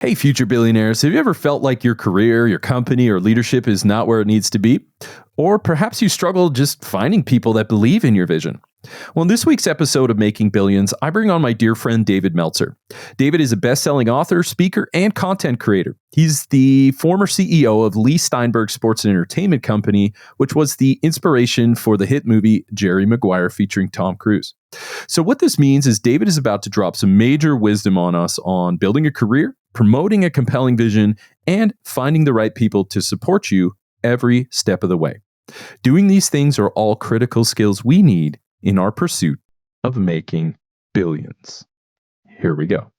Hey, future billionaires, have you ever felt like your career, your company, or leadership is not where it needs to be? Or perhaps you struggle just finding people that believe in your vision? Well, in this week's episode of Making Billions, I bring on my dear friend David Meltzer. David is a best-selling author, speaker, and content creator. He's the former CEO of Lee-Steinberg Sports and Entertainment Company, which was the inspiration for the hit movie Jerry Maguire featuring Tom Cruise. So what this means is David is about to drop some major wisdom on us on building a career, promoting a compelling vision, and finding the right people to support you every step of the way. Doing these things are all critical skills we need in our pursuit of making billions. Here we go.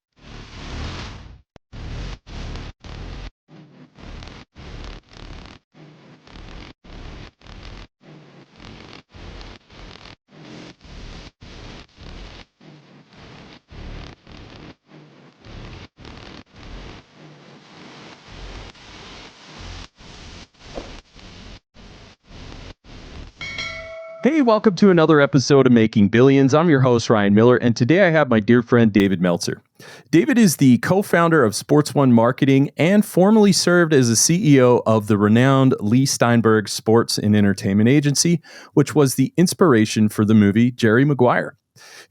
Hey, welcome to another episode of Making Billions. I'm your host, Ryan Miller, and today I have my dear friend, David Meltzer. David is the co-founder of Sports One Marketing and formerly served as the CEO of the renowned Lee-Steinberg Sports and Entertainment Agency, which was the inspiration for the movie Jerry Maguire.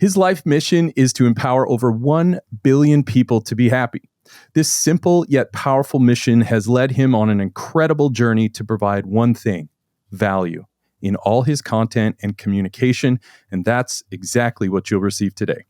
His life mission is to empower over 1 billion people to be happy. This simple yet powerful mission has led him on an incredible journey to provide one thing: value in all his content and communication, and that's exactly what you'll receive today.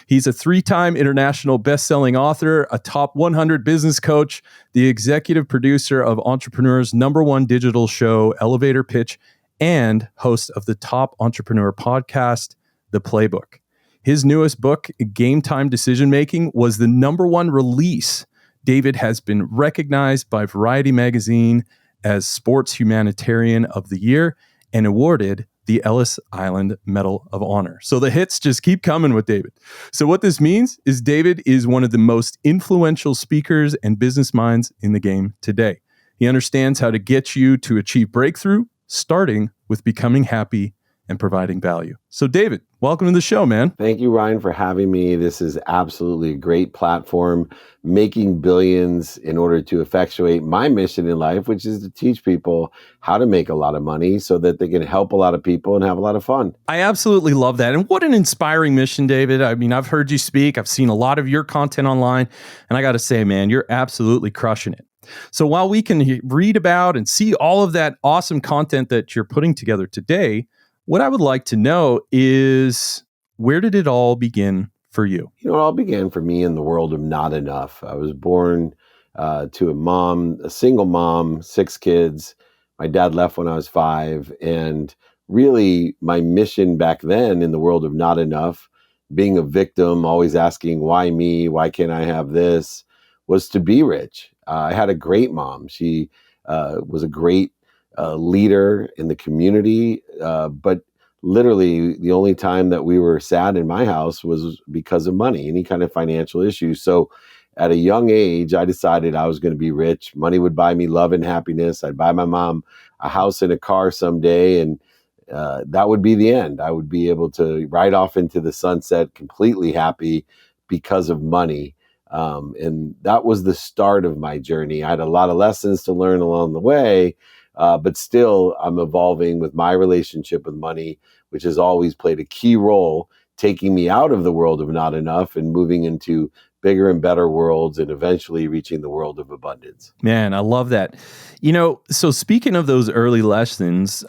He's a 3-time international best-selling author, a top 100 business coach, the executive producer of Entrepreneur's #1 digital show, Elevator Pitch, and host of the top entrepreneur podcast, The Playbook. His newest book, Game Time Decision Making, was the #1 release. David has been recognized by Variety Magazine as Sports Humanitarian of the Year and awarded the Ellis Island Medal of Honor. So the hits just keep coming with David. So what this means is David is one of the most influential speakers and business minds in the game today. He understands how to get you to achieve breakthrough, starting with becoming happy and providing value. So David, welcome to the show, man. Thank you, Ryan, for having me. This is absolutely a great platform, making billions in order to effectuate my mission in life, which is to teach people how to make a lot of money so that they can help a lot of people and have a lot of fun. I absolutely love that. And what an inspiring mission, David. I mean, I've heard you speak. I've seen a lot of your content online. And I got to say, man, you're absolutely crushing it. So while we can read about and see all of that awesome content that you're putting together today, what I would like to know is, where did it all begin for you? You know, it all began for me in the world of not enough. I was born to a single mom, 6 kids. My dad left when I was 5. And really, my mission back then in the world of not enough, being a victim, always asking, why me? Why can't I have this? Was to be rich. I had a great mom. She was a great leader in the community, but literally the only time that we were sad in my house was because of money, any kind of financial issues. So at a young age, I decided I was going to be rich. Money would buy me love and happiness. I'd buy my mom a house and a car someday, and that would be the end. I would be able to ride off into the sunset completely happy because of money. And that was the start of my journey. I had a lot of lessons to learn along the way, but still I'm evolving with my relationship with money, which has always played a key role, taking me out of the world of not enough and moving into bigger and better worlds and eventually reaching the world of abundance. Man, I love that. You know, so speaking of those early lessons,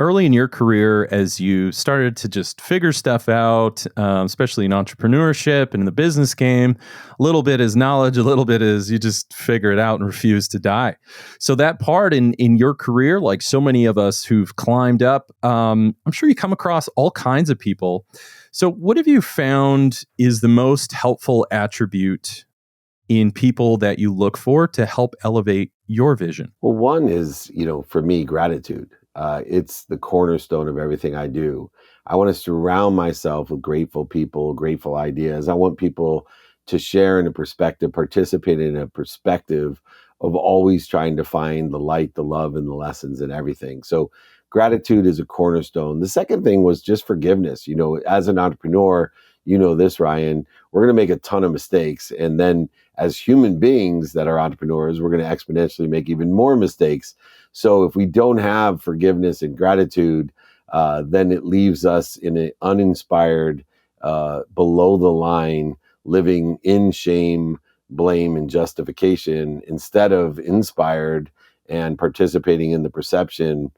early in your career, as you started to just figure stuff out, especially in entrepreneurship and in the business game, a little bit is knowledge, a little bit is you just figure it out and refuse to die. So that part in your career, like so many of us who've climbed up, I'm sure you come across all kinds of people. So what have you found is the most helpful attribute in people that you look for to help elevate your vision? Well, one is, for me, gratitude. It's the cornerstone of everything I do. I want to surround myself with grateful people, grateful ideas. I want people to share in a perspective, participate in a perspective of always trying to find the light, the love, and the lessons in everything. So gratitude is a cornerstone. The second thing was just forgiveness. As an entrepreneur, this, Ryan, we're going to make a ton of mistakes. And then as human beings that are entrepreneurs, we're going to exponentially make even more mistakes. So if we don't have forgiveness and gratitude, then it leaves us in an uninspired, below the line, living in shame, blame, and justification instead of inspired and participating in the perception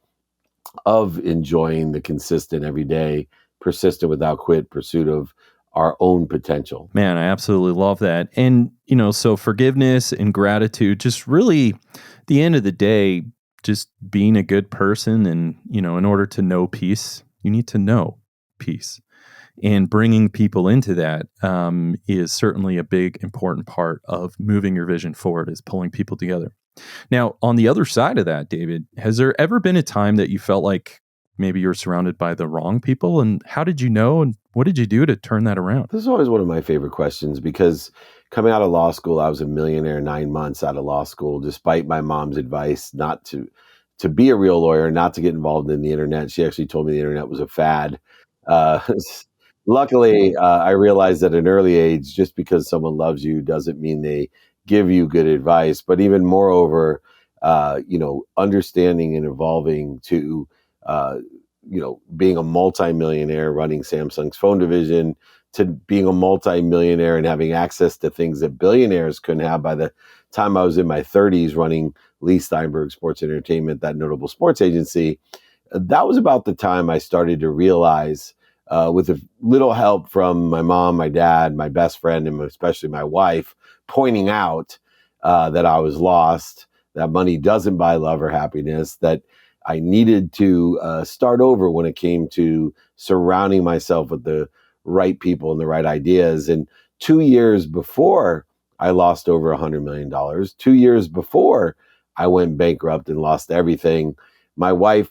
of enjoying the consistent everyday, persistent without quit pursuit of our own potential. Man, I absolutely love that. And, so forgiveness and gratitude, just really, at the end of the day, just being a good person. And, in order to know peace, you need to know peace. And bringing people into that is certainly a big, important part of moving your vision forward, is pulling people together. Now, on the other side of that, David, has there ever been a time that you felt like maybe you're surrounded by the wrong people? And how did you know? And what did you do to turn that around? This is always one of my favorite questions because coming out of law school, I was a millionaire 9 months out of law school, despite my mom's advice not to be a real lawyer, not to get involved in the internet. She actually told me the internet was a fad. Uh, Luckily, I realized at an early age, just because someone loves you doesn't mean they give you good advice. But even moreover, understanding and evolving to, being a multimillionaire running Samsung's phone division, to being a multimillionaire and having access to things that billionaires couldn't have. By the time I was in my 30s running Lee-Steinberg Sports Entertainment, that notable sports agency, that was about the time I started to realize, with a little help from my mom, my dad, my best friend, and especially my wife, pointing out that I was lost, that money doesn't buy love or happiness, that I needed to start over when it came to surrounding myself with the right people and the right ideas. And 2 years before I lost over $100 million, 2 years before I went bankrupt and lost everything, my wife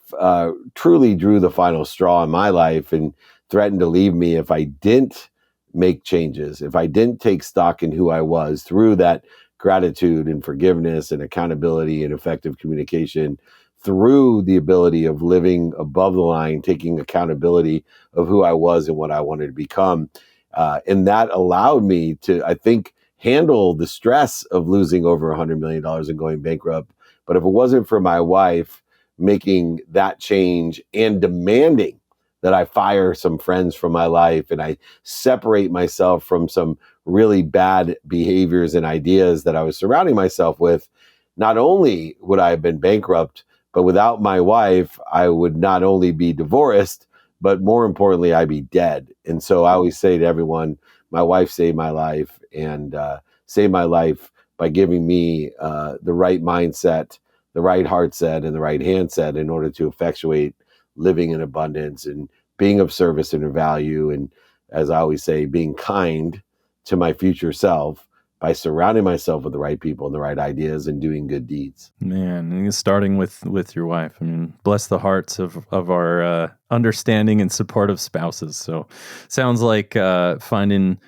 truly drew the final straw in my life and threatened to leave me if I didn't make changes, if I didn't take stock in who I was through that gratitude and forgiveness and accountability and effective communication, through the ability of living above the line, taking accountability of who I was and what I wanted to become. And that allowed me to, I think, handle the stress of losing over $100 million and going bankrupt. But if it wasn't for my wife making that change and demanding that I fire some friends from my life and I separate myself from some really bad behaviors and ideas that I was surrounding myself with, not only would I have been bankrupt, but without my wife, I would not only be divorced, but more importantly, I'd be dead. And so I always say to everyone, my wife saved my life, and saved my life by giving me the right mindset, the right heart set, and the right hand set in order to effectuate living in abundance and being of service and of value. And as I always say, being kind to my future self by surrounding myself with the right people and the right ideas and doing good deeds. Man, and starting with your wife. I mean, bless the hearts of our understanding and supportive spouses. So sounds like finding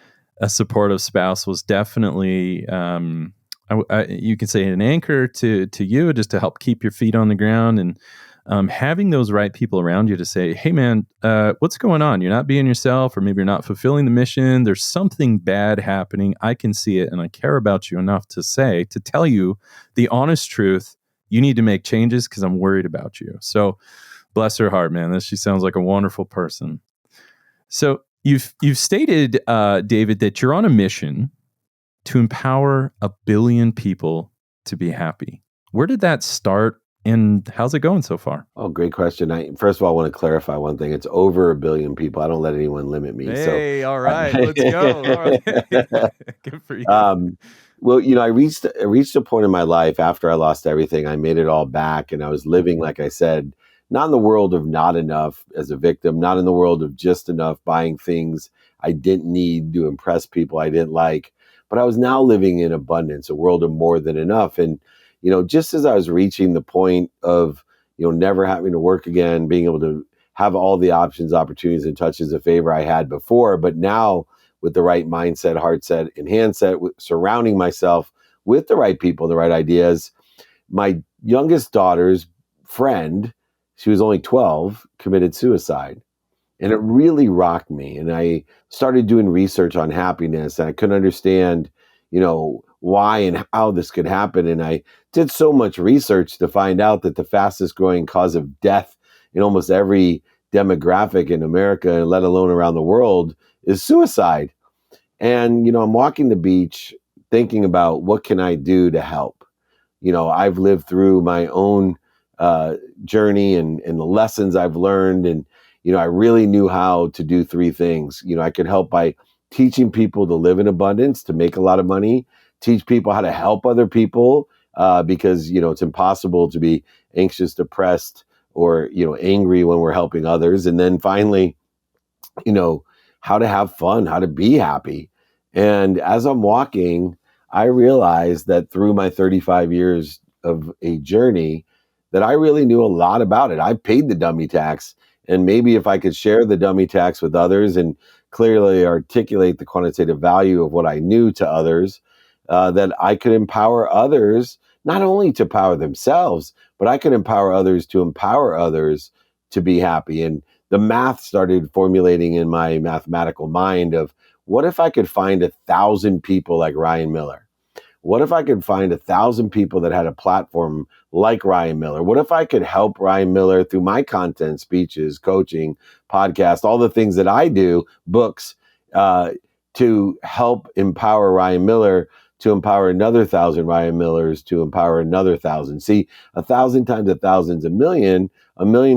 a supportive spouse was definitely, you can say, an anchor to you, just to help keep your feet on the ground, and having those right people around you to say, hey man, what's going on? You're not being yourself, or maybe you're not fulfilling the mission. There's something bad happening. I can see it, and I care about you enough to tell you the honest truth. You need to make changes because I'm worried about you. So bless her heart, man. She sounds like a wonderful person. So you've stated, David, that you're on a mission to empower 1 billion people to be happy. Where did that start? And how's it going so far? Oh, great question. First of all, I want to clarify one thing. It's over 1 billion people. I don't let anyone limit me. Hey, all right, let's go. All right. Good for you. Well, I reached a point in my life after I lost everything. I made it all back, and I was living, like I said, not in the world of not enough as a victim, not in the world of just enough, buying things I didn't need to impress people I didn't like, but I was now living in abundance, a world of more than enough. And just as I was reaching the point of, never having to work again, being able to have all the options, opportunities, and touches of favor I had before, but now with the right mindset, heart set, and hand set, surrounding myself with the right people, the right ideas. My youngest daughter's friend, she was only 12, committed suicide. And it really rocked me. And I started doing research on happiness, and I couldn't understand, why and how this could happen. And I did so much research to find out that the fastest growing cause of death in almost every demographic in America, let alone around the world, is suicide. And, I'm walking the beach thinking about what can I do to help? I've lived through my own journey and the lessons I've learned. And, I really knew how to do three things. I could help by teaching people to live in abundance, to make a lot of money, teach people how to help other people, because, it's impossible to be anxious, depressed, or, angry when we're helping others. And then finally, how to have fun, how to be happy. And as I'm walking, I realized that through my 35 years of a journey, that I really knew a lot about it. I paid the dummy tax. And maybe if I could share the dummy tax with others and clearly articulate the quantitative value of what I knew to others, that I could empower others, not only to power themselves, but I could empower others to be happy. And the math started formulating in my mathematical mind of, what if I could find 1,000 people like Ryan Miller? What if I could find 1,000 people that had a platform like Ryan Miller? What if I could help Ryan Miller through my content, speeches, coaching, podcast, all the things that I do, books, to help empower Ryan Miller, to empower another 1,000 Ryan Millers, to empower another 1,000. See, 1,000 times 1,000 is a million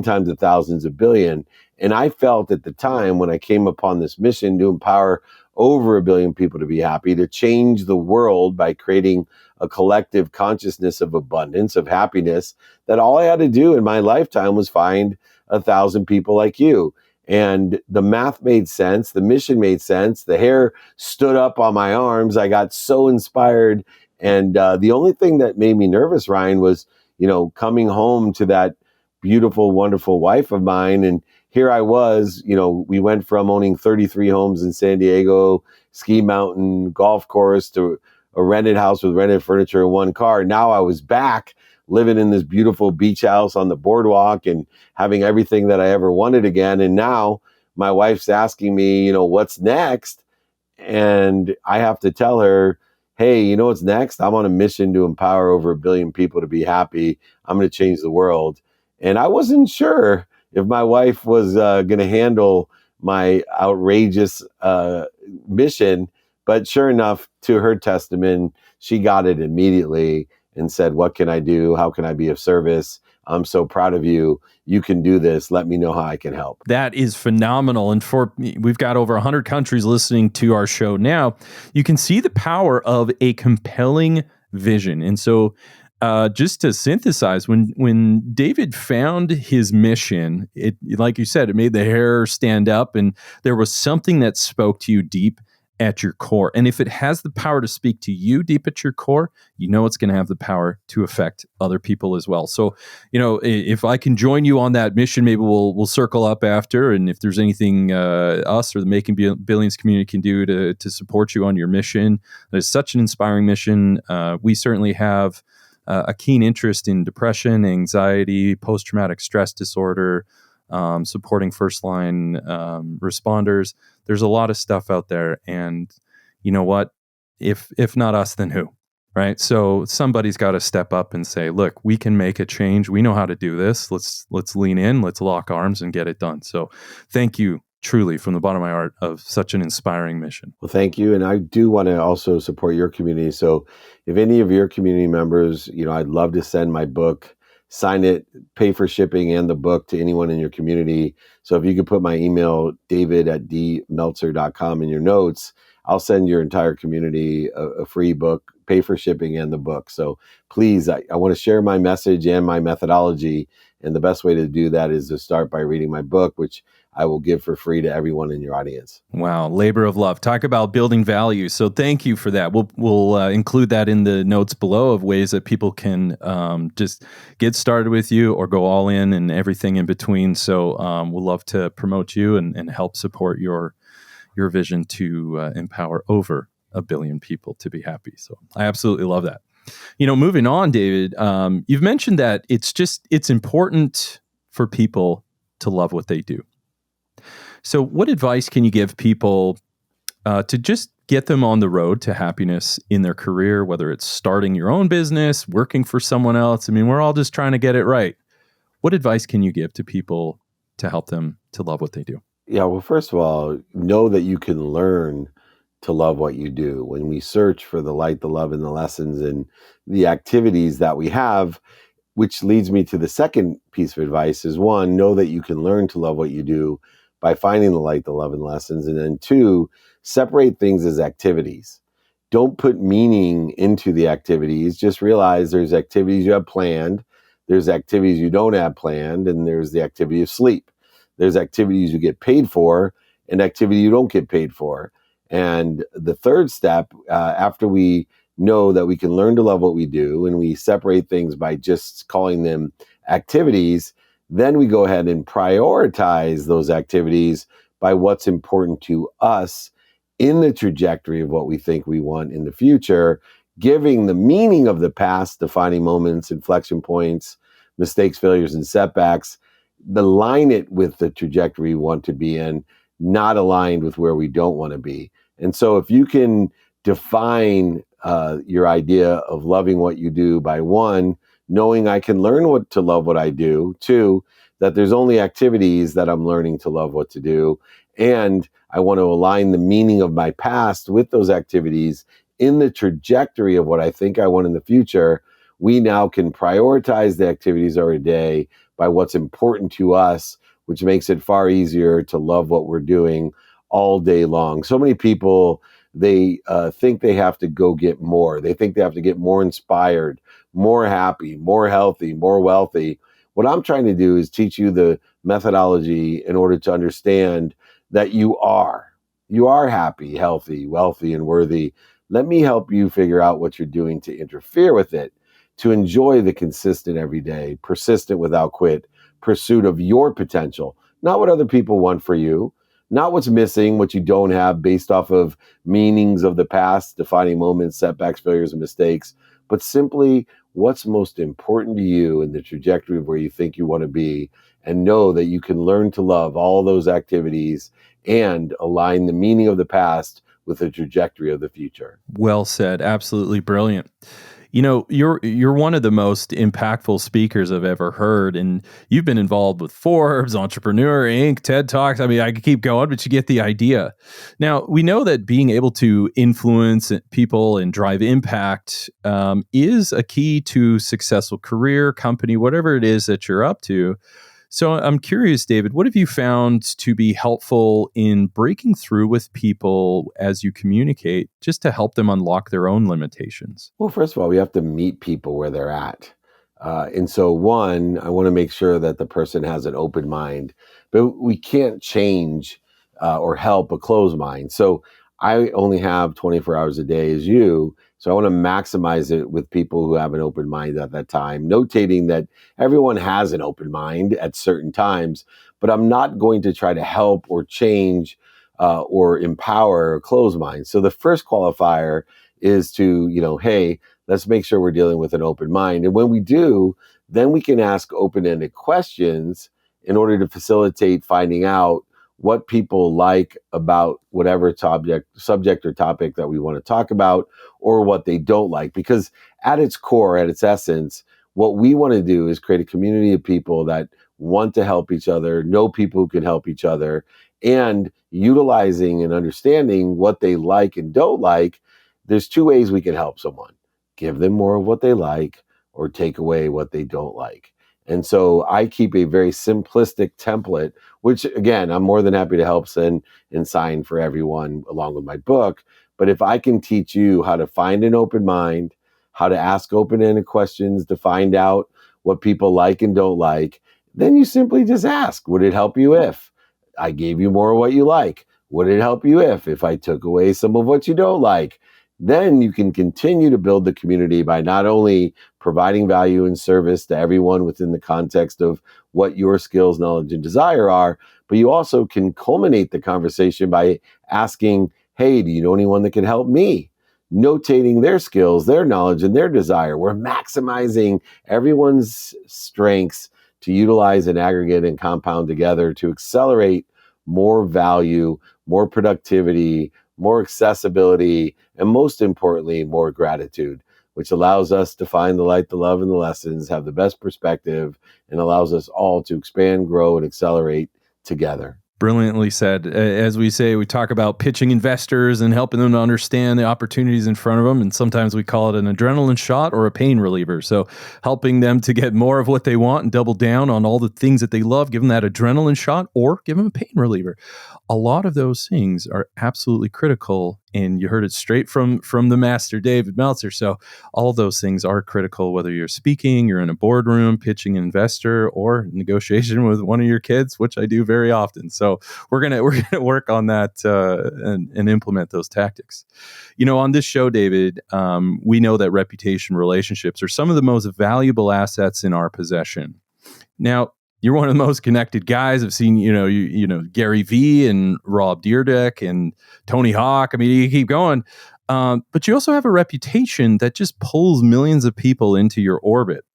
times 1,000 is a billion. And I felt at the time when I came upon this mission to empower over 1 billion people to be happy, to change the world by creating a collective consciousness of abundance, of happiness, that all I had to do in my lifetime was find 1,000 people like you. And the math made sense. The mission made sense. The hair stood up on my arms. I got so inspired. And the only thing that made me nervous, Ryan, was, coming home to that beautiful, wonderful wife of mine. And here I was, we went from owning 33 homes in San Diego, ski mountain, golf course, to a rented house with rented furniture and one car. Now I was back living in this beautiful beach house on the boardwalk and having everything that I ever wanted again. And now my wife's asking me, what's next? And I have to tell her, hey, what's next? I'm on a mission to empower over 1 billion people to be happy. I'm going to change the world. And I wasn't sure if my wife was going to handle my outrageous mission. But sure enough, to her testament, she got it immediately and said, what can I do? How can I be of service? I'm so proud of you. You can do this. Let me know how I can help. That is phenomenal. And we've got over 100 countries listening to our show now. You can see the power of a compelling vision. And so just to synthesize, when David found his mission, it, like you said, it made the hair stand up, and there was something that spoke to you deep at your core. And if it has the power to speak to you deep at your core, it's going to have the power to affect other people as well. So, if I can join you on that mission, maybe we'll circle up after. And if there's anything us or the Making Billions community can do to support you on your mission, it's such an inspiring mission. We certainly have a keen interest in depression, anxiety, post-traumatic stress disorder, supporting first-line responders. There's a lot of stuff out there, and you know what? If not us, then who? Right? So somebody's got to step up and say, "Look, we can make a change. We know how to do this. Let's lean in. Let's lock arms and get it done." So, thank you truly from the bottom of my heart of such an inspiring mission. Well, thank you. And I do want to also support your community. So, if any of your community members, I'd love to send my book, sign it, pay for shipping and the book to anyone in your community. So if you could put my email, david@dmeltzer.com in your notes, I'll send your entire community a free book, pay for shipping and the book. So please, I want to share my message and my methodology. And the best way to do that is to start by reading my book, which I will give for free to everyone in your audience. Wow. Labor of love. Talk about building value. So thank you for that. We'll include that in the notes below of ways that people can just get started with you or go all in and everything in between. So we'll love to promote you and help support your vision to empower over 1 billion people to be happy. So I absolutely love that. Moving on, David, you've mentioned that it's important for people to love what they do. So what advice can you give people to just get them on the road to happiness in their career, whether it's starting your own business, working for someone else. I mean, we're all just trying to get it right. What advice can you give to people to help them to love what they do? Yeah, well, first of all, know that you can learn to love what you do. When we search for the light, the love, and the lessons and the activities that we have, which leads me to the second piece of advice is one, know that you can learn to love what you do by finding the light, the love, and lessons. And then two, separate things as activities. Don't put meaning into the activities. Just realize there's activities you have planned, there's activities you don't have planned, and there's the activity of sleep. There's activities you get paid for and activity you don't get paid for. And the third step, after we know that we can learn to love what we do and we separate things by just calling them activities, then we go ahead and prioritize those activities by what's important to us in the trajectory of what we think we want in the future, giving the meaning of the past, defining moments, inflection points, mistakes, failures, and setbacks, align it with the trajectory we want to be in, not aligned with where we don't want to be. And so if you can define your idea of loving what you do by one, knowing I can learn what to love what I do, two, that there's only activities that I'm learning to love what to do, and I want to align the meaning of my past with those activities in the trajectory of what I think I want in the future, we now can prioritize the activities of our day by what's important to us, which makes it far easier to love what we're doing all day long. So many people, they think they have to go get more. They think they have to get more inspired, more happy, more healthy, more wealthy. What I'm trying to do is teach you the methodology in order to understand that you are happy, healthy, wealthy, and worthy. Let me help you figure out what you're doing to interfere with it, to enjoy the consistent everyday, persistent without quit pursuit of your potential, not what other people want for you, not what's missing, what you don't have based off of meanings of the past, defining moments, setbacks, failures, and mistakes, but simply what's most important to you in the trajectory of where you think you want to be, and know that you can learn to love all those activities and align the meaning of the past with the trajectory of the future. Well said. Absolutely brilliant. You know, you're one of the most impactful speakers I've ever heard, and you've been involved with Forbes, Entrepreneur Inc., TED Talks. I mean, I could keep going, but you get the idea. Now, we know that being able to influence people and drive impact is a key to successful career, company, whatever it is that you're up to. So I'm curious, David, what have you found to be helpful in breaking through with people as you communicate, just to help them unlock their own limitations? Well, first of all, we have to meet people where they're at. And so, one, I want to make sure that the person has an open mind, but we can't change or help a closed mind. So I only have 24 hours a day as you. So I want to maximize it with people who have an open mind at that time, notating that everyone has an open mind at certain times, but I'm not going to try to help or change or empower a closed mind. So the first qualifier is to, hey, let's make sure we're dealing with an open mind. And when we do, then we can ask open-ended questions in order to facilitate finding out what people like about whatever subject or topic that we want to talk about, or what they don't like. Because at its core, at its essence, what we want to do is create a community of people that want to help each other, know people who can help each other, and utilizing and understanding what they like and don't like. There's two ways we can help someone: give them more of what they like, or take away what they don't like. And so I keep a very simplistic template, which again, I'm more than happy to help send and sign for everyone along with my book. But if I can teach you how to find an open mind, how to ask open-ended questions to find out what people like and don't like, then you simply just ask, would it help you if I gave you more of what you like? Would it help you if I took away some of what you don't like? Then you can continue to build the community by not only providing value and service to everyone within the context of what your skills, knowledge, and desire are, but you also can culminate the conversation by asking, hey, do you know anyone that can help me? Notating their skills, their knowledge, and their desire. We're maximizing everyone's strengths to utilize and aggregate and compound together to accelerate more value, more productivity, more accessibility, and most importantly, more gratitude, which allows us to find the light, the love, and the lessons, have the best perspective, and allows us all to expand, grow, and accelerate together. Brilliantly said. As we say, we talk about pitching investors and helping them to understand the opportunities in front of them. And sometimes we call it an adrenaline shot or a pain reliever. So helping them to get more of what they want and double down on all the things that they love, give them that adrenaline shot or give them a pain reliever. A lot of those things are absolutely critical. And you heard it straight from the master, David Meltzer. So all of those things are critical, whether you're speaking, you're in a boardroom, pitching an investor, or negotiation with one of your kids, which I do very often. So we're gonna work on that and implement those tactics. On this show, David, we know that reputation relationships are some of the most valuable assets in our possession. Now, you're one of the most connected guys. I've seen, Gary V and Rob Dyrdek and Tony Hawk. I mean, you keep going. But you also have a reputation that just pulls millions of people into your orbit.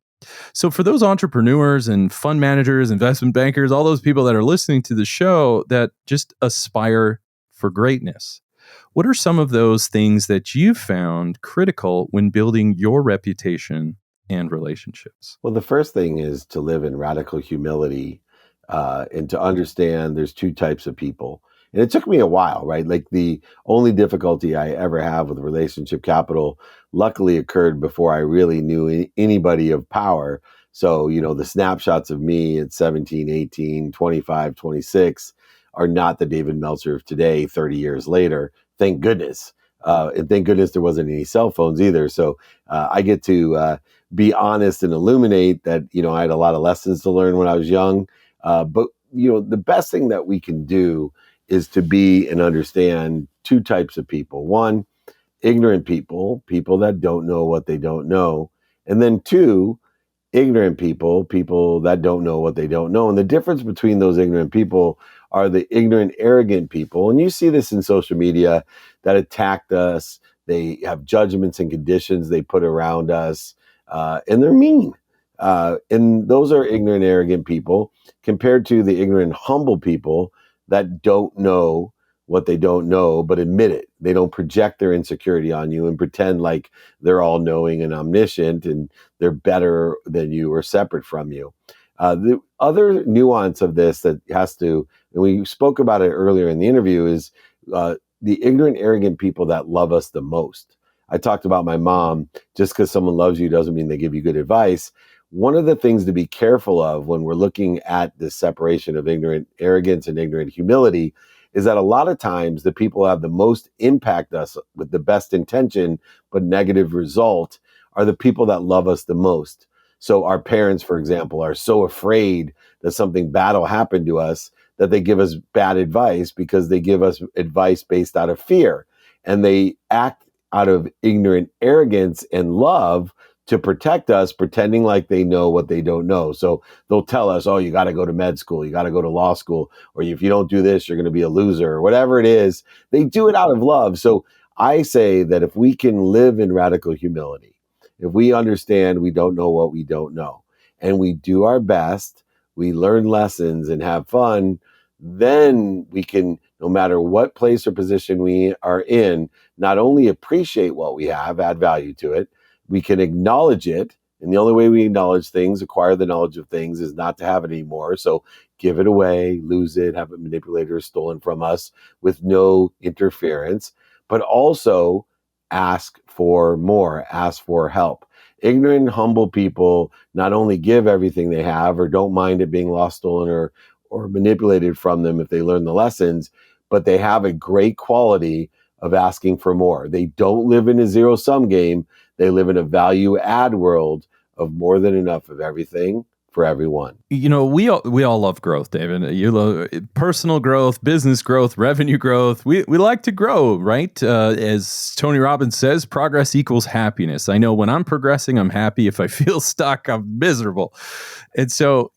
So for those entrepreneurs and fund managers, investment bankers, all those people that are listening to the show that just aspire for greatness, what are some of those things that you found critical when building your reputation and relationships? Well, the first thing is to live in radical humility and to understand there's two types of people. And it took me a while, right? Like the only difficulty I ever have with relationship capital luckily occurred before I really knew anybody of power. So, the snapshots of me at 17, 18, 25, 26 are not the David Meltzer of today, 30 years later. Thank goodness. And thank goodness there wasn't any cell phones either. So I get to be honest and illuminate that, I had a lot of lessons to learn when I was young. But the best thing that we can do is to be and understand two types of people. One, ignorant people that don't know what they don't know. And then two, ignorant people that don't know what they don't know. And the difference between those ignorant people are the ignorant, arrogant people. And you see this in social media that attacked us. They have judgments and conditions they put around us, and they're mean. And those are ignorant, arrogant people compared to the ignorant, humble people that don't know what they don't know, but admit it. They don't project their insecurity on you and pretend like they're all knowing and omniscient and they're better than you or separate from you. The other nuance of this that has to, and we spoke about it earlier in the interview, is the ignorant, arrogant people that love us the most. I talked about my mom. Just because someone loves you doesn't mean they give you good advice. One of the things to be careful of when we're looking at this separation of ignorant arrogance and ignorant humility is that a lot of times the people who have the most impact us with the best intention but negative result are the people that love us the most. So our parents, for example, are so afraid that something bad will happen to us that they give us bad advice because they give us advice based out of fear. And they act out of ignorant arrogance and love to protect us, pretending like they know what they don't know. So they'll tell us, oh, you got to go to med school, you got to go to law school, or if you don't do this, you're going to be a loser, or whatever it is. They do it out of love. So I say that if we can live in radical humility, if we understand we don't know what we don't know, and we do our best, we learn lessons and have fun, then we can, no matter what place or position we are in, not only appreciate what we have, add value to it, we can acknowledge it. And the only way we acknowledge things, acquire the knowledge of things, is not to have it anymore. So give it away, lose it, have it manipulated or stolen from us with no interference, but also ask for more, ask for help. Ignorant, humble people not only give everything they have or don't mind it being lost, stolen, or manipulated from them if they learn the lessons, but they have a great quality of asking for more. They don't live in a zero-sum game. They live in a value-add world of more than enough of everything for everyone. We all love growth, David. You love personal growth, business growth, revenue growth. We like to grow, right? As Tony Robbins says, progress equals happiness. I know when I'm progressing, I'm happy. If I feel stuck, I'm miserable. And so,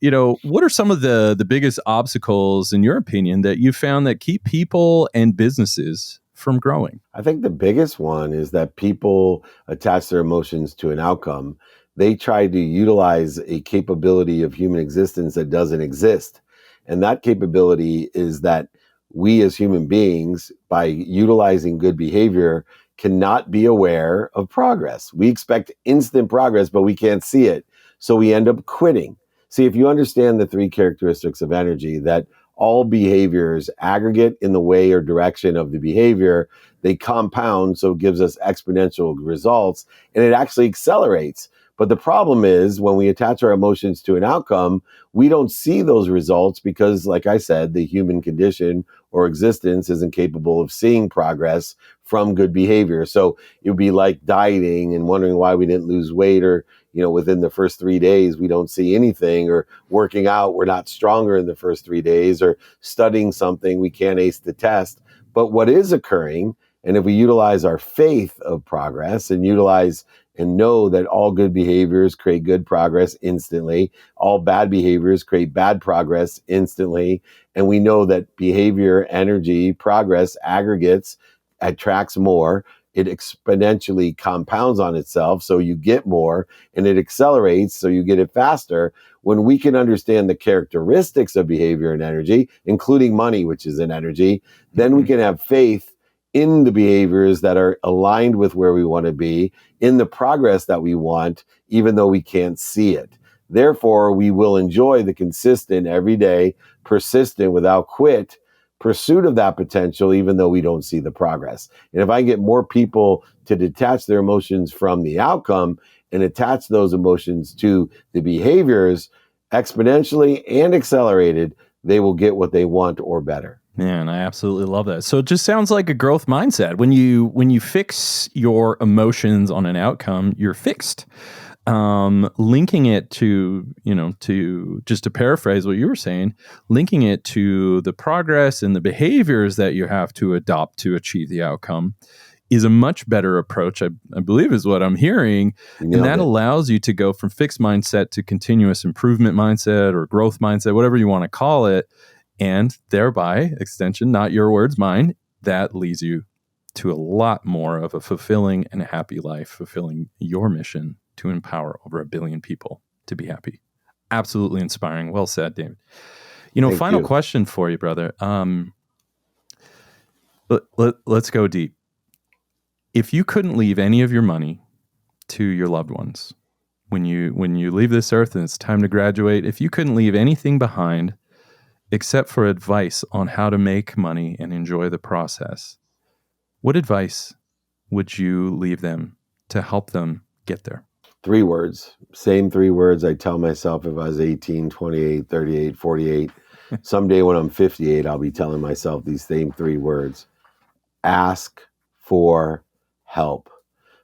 what are some of the biggest obstacles, in your opinion, that you found that keep people and businesses from growing? I think the biggest one is that people attach their emotions to an outcome. They try to utilize a capability of human existence that doesn't exist. And that capability is that we as human beings, by utilizing good behavior, cannot be aware of progress. We expect instant progress, but we can't see it. So we end up quitting. See, if you understand the three characteristics of energy, that all behaviors aggregate in the way or direction of the behavior, they compound, so it gives us exponential results, and it actually accelerates. But the problem is when we attach our emotions to an outcome, we don't see those results because, like I said, the human condition or existence isn't capable of seeing progress from good behavior. So it would be like dieting and wondering why we didn't lose weight, or, within the first 3 days, we don't see anything, or working out, we're not stronger in the first 3 days, or studying something, we can't ace the test. But what is occurring, and if we utilize our faith of progress and utilize and know that all good behaviors create good progress instantly, all bad behaviors create bad progress instantly, and we know that behavior, energy, progress aggregates, attracts more, it exponentially compounds on itself, so you get more, and it accelerates, so you get it faster. When we can understand the characteristics of behavior and energy, including money, which is an energy, then we can have faith in the behaviors that are aligned with where we want to be, in the progress that we want, even though we can't see it. Therefore, we will enjoy the consistent, everyday, persistent, without quit pursuit of that potential, even though we don't see the progress. And if I get more people to detach their emotions from the outcome and attach those emotions to the behaviors, exponentially and accelerated, they will get what they want or better. Man, I absolutely love that. So it just sounds like a growth mindset. When you fix your emotions on an outcome, you're fixed. Linking it to just to paraphrase what you were saying, linking it to the progress and the behaviors that you have to adopt to achieve the outcome is a much better approach, I believe is what I'm hearing. And that allows you to go from fixed mindset to continuous improvement mindset or growth mindset, whatever you want to call it. And thereby, extension, not your words, mine, that leads you to a lot more of a fulfilling and a happy life, fulfilling your mission to empower over 1 billion people to be happy. Absolutely inspiring. Well said, David. Final question for you, brother. Let's go deep. If you couldn't leave any of your money to your loved ones, when you leave this earth and it's time to graduate, if you couldn't leave anything behind except for advice on how to make money and enjoy the process, what advice would you leave them to help them get there? 3 words. Same 3 words I tell myself if I was 18, 28, 38, 48. Someday when I'm 58, I'll be telling myself these same 3 words. Ask for help.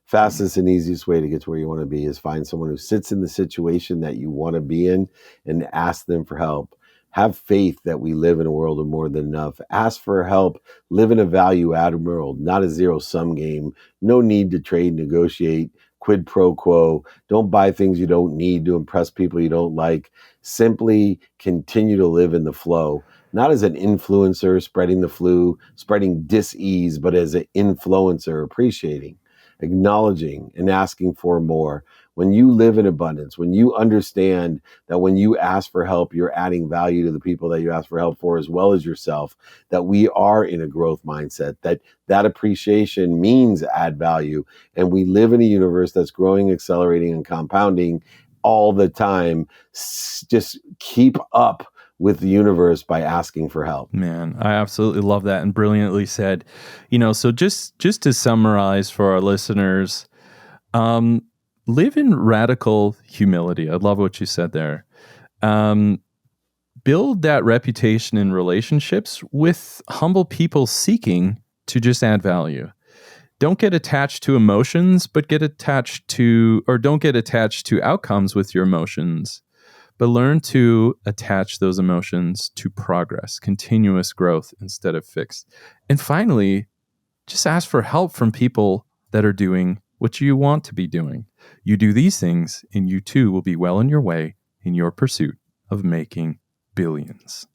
Fastest and easiest way to get to where you want to be is find someone who sits in the situation that you want to be in and ask them for help. Have faith that we live in a world of more than enough. Ask for help. Live in a value-added world, not a zero-sum game. No need to trade, negotiate, quid pro quo. Don't buy things you don't need to impress people you don't like. Simply continue to live in the flow, not as an influencer spreading the flu, spreading dis-ease, but as an influencer, appreciating, acknowledging, and asking for more. When you live in abundance, when you understand that when you ask for help, you're adding value to the people that you ask for help for, as well as yourself, that we are in a growth mindset, that appreciation means add value. And we live in a universe that's growing, accelerating, and compounding all the time. Just keep up with the universe by asking for help. Man, I absolutely love that, and brilliantly said. So just to summarize for our listeners, live in radical humility. I love what you said there. Build that reputation in relationships with humble people seeking to just add value. Don't get attached to emotions, but don't get attached to outcomes with your emotions, but learn to attach those emotions to progress, continuous growth instead of fixed. And finally, just ask for help from people that are doing what you want to be doing. You do these things, and you too will be well on your way in your pursuit of making billions.